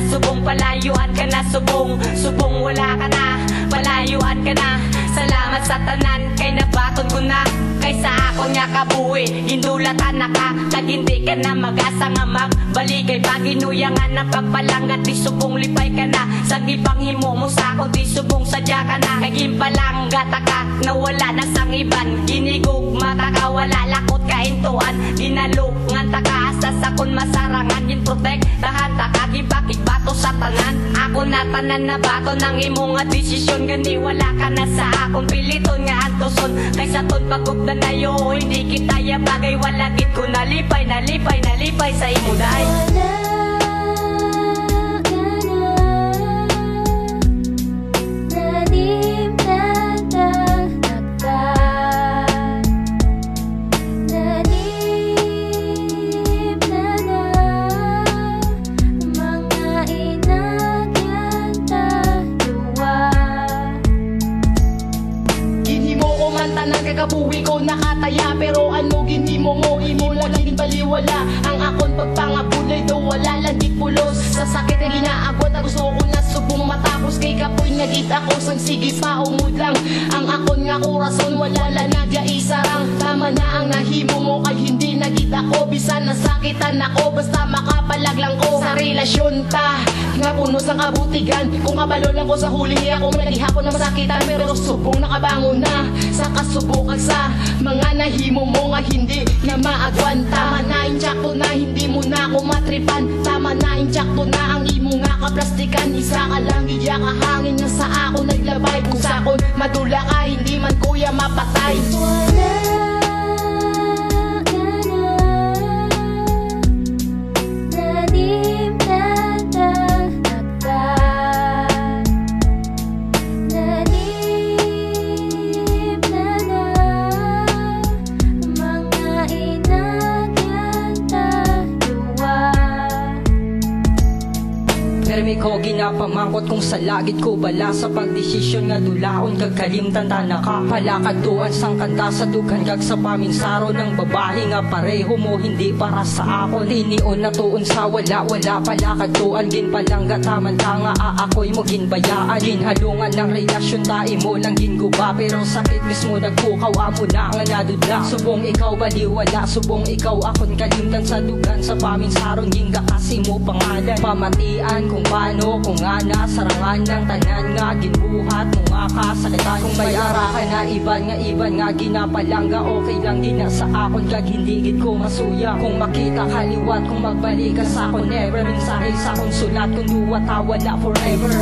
subong palayuan ka na, subong wala ka na, palayuan ka na. Salamat sa tanan, kay nabaton ko na, kaysa ako nga kabuhi, hindulatan na ka, kag hindi ka na mag-asa nga magbalik. Kay paginuyangan na pagpalangat, di subong lipay ka na, sa gipanghimo mo sa ako, di subong sadya ka na. Kay gimpalanggat ka, nawala na sang iban, ginigog mata ka, wala lakot kaintuan, dinalungan ta ka, asa sa kun masarangan, ginprotect tahan ta ka, gibakig bato sa tanan. Ako na tanan na bato ng imo nga desisyon, gani wala ka na sa akong piliton nga antoson. Kaysa ton pagugdan na yo, hindi kita ya bagay, wala gid ko nalipay sa imo day. Kabuhi ko nakataya, pero ano ginimo mo, imo lang din baliwala. Ang akon pagpangabulay daw wala lang di pulos, sa sakit na ginaagwat na gusto ko na subong matapos. Kay kapoy nga git ako sang sige pa umud lang, ang akon nga korason wala nagyaisarang. Tama na ang nahimo mo, kay hindi na git ako, bisan nasakitan ako, basta makapalag lang ko sa relasyon ta nga puno sang kabutigan. Kung kabalo lang ko sa huli ako, nagihapon na masakitan, pero subong nakabangon na sa kasubok sa mga nahimo mo nga hindi na maagwan. Tama na injakto na, hindi mo na ako matripan. Tama na injakto na, ang imo nga kaplastikan. Isa ka lang iya kahangin nga sa ako naglabay. Kung sakon madula ka, hindi man kuya mapatay. Permi ko ginapamangkot kung sa lagit ko bala, sa pagdesisyon nga dulaon kag kalimtan tanaka. Palakad tuan sang kanta sa dughan kag sa paminsaro ng babae nga pareho mo, hindi para sa ako. Tinion na tuon sa wala palakad tuan, ginpalangga taman ka nga aakoy mo ginbayaan. Ginhalungan ng relasyon tae mo lang ginguba, pero sakit mismo nagpukaw amo na nga nadudla. Subong ikaw baliwala, subong ikaw akon kalimtan sa dughan sa paminsaron, ginga kasi mo pangalan. Pamatian kung paano, kung nga nasarangan ng tanan nga ginbuhat mo nga kasakitan. Kung may ara ka na iban nga ginapalangga, okay lang din na sa akon kag hindi gid ko masuya. Kung makita kaliwat, kung magbalik ka sa akon, never mensahe sa akon sulat, kung duwa ta wala forever.